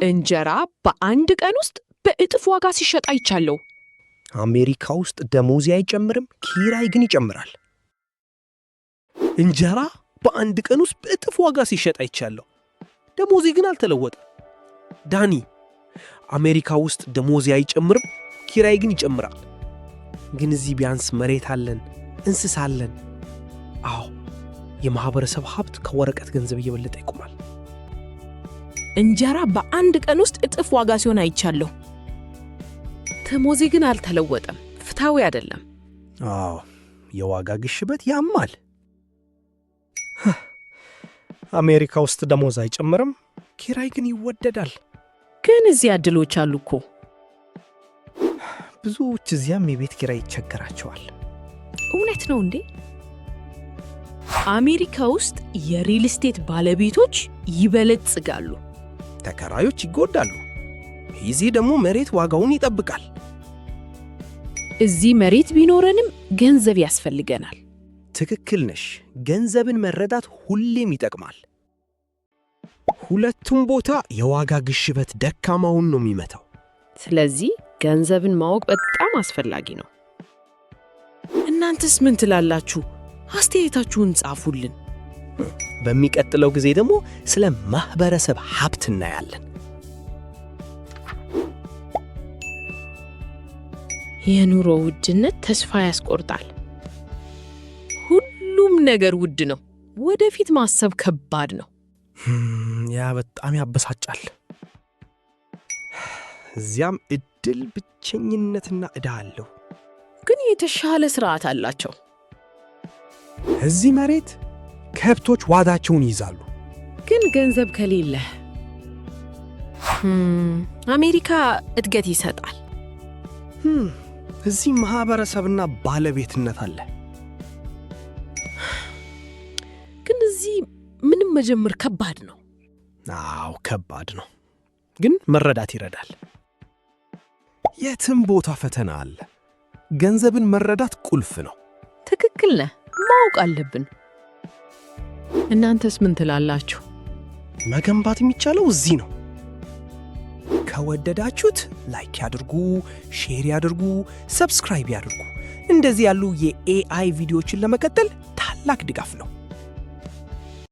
እንጀራ በአንድ ቀን ውስጥ በእጥፍ ዋጋ ሲሸጥ አይቻለሁ። አሜሪካ ውስጥ ደሞዝ አይጨምርም፣ ኪራይ ግን ይጨምራል። እንጀራ በአንድ ቀን ውስጥ በእጥፍ ዋጋ ሲሸጥ አይቻለሁ፣ ደሞዝ ግን አልተለወጠም። ዳኒ፣ አሜሪካ ውስጥ ደሞዝ አይጨምርም፣ ኪራይ ግን ይጨምራል። ግን እዚህ ቢያንስ መሬት አለን፣ እንስሳ አለን። አዎ፣ የማህበረሰብ ሀብት ከወረቀት ገንዘብ እየበለጠ ይቆማል። እንጀራ በአንድ ቀን ውስጥ እጥፍ ዋጋ ሲሆን አይቻለሁ፣ ደሞዜ ግን አልተለወጠም። ፍትሃዊ አይደለም። አዎ፣ የዋጋ ግሽበት ያማል። አሜሪካ ውስጥ ደሞዝ አይጨምርም፣ ኪራይ ግን ይወደዳል። ግን እዚያ ዕድሎች አሉ እኮ። ብዙዎች እዚያም የቤት ኪራይ ይቸገራቸዋል። እውነት ነው እንዴ? አሜሪካ ውስጥ የሪል ስቴት ባለቤቶች ይበለጽጋሉ፣ ተከራዮች ይጎዳሉ። እዚህ ደግሞ መሬት ዋጋውን ይጠብቃል። እዚህ መሬት ቢኖረንም ገንዘብ ያስፈልገናል። ትክክል ነሽ። ገንዘብን መረዳት ሁሌም ይጠቅማል። ሁለቱም ቦታ የዋጋ ግሽበት ደካማውን ነው የሚመታው። ስለዚህ ገንዘብን ማወቅ በጣም አስፈላጊ ነው። እናንተስ ምን ትላላችሁ? አስተያየታችሁን ጻፉልን። በሚቀጥለው ጊዜ ደግሞ ስለ ማህበረሰብ ሀብት እናያለን። የኑሮ ውድነት ተስፋ ያስቆርጣል። ሁሉም ነገር ውድ ነው። ወደፊት ማሰብ ከባድ ነው። ያ በጣም ያበሳጫል። እዚያም እድል፣ ብቸኝነትና ዕዳ አለው። ግን የተሻለ ስርዓት አላቸው። እዚህ መሬት ከብቶች ዋጋቸውን ይይዛሉ። ግን ገንዘብ ከሌለ አሜሪካ እድገት ይሰጣል። እዚህ ማህበረሰብና ባለቤትነት አለ። ግን እዚህ ምንም መጀመር ከባድ ነው። አዎ ከባድ ነው፣ ግን መረዳት ይረዳል። የትም ቦታ ፈተና አለ። ገንዘብን መረዳት ቁልፍ ነው። ትክክል ነህ። ማወቅ አለብን። እናንተስ ምን ትላላችሁ? መገንባት የሚቻለው እዚህ ነው። ከወደዳችሁት ላይክ ያድርጉ፣ ሼር ያድርጉ፣ ሰብስክራይብ ያድርጉ። እንደዚህ ያሉ የኤአይ ቪዲዮዎችን ለመከተል ታላቅ ድጋፍ ነው።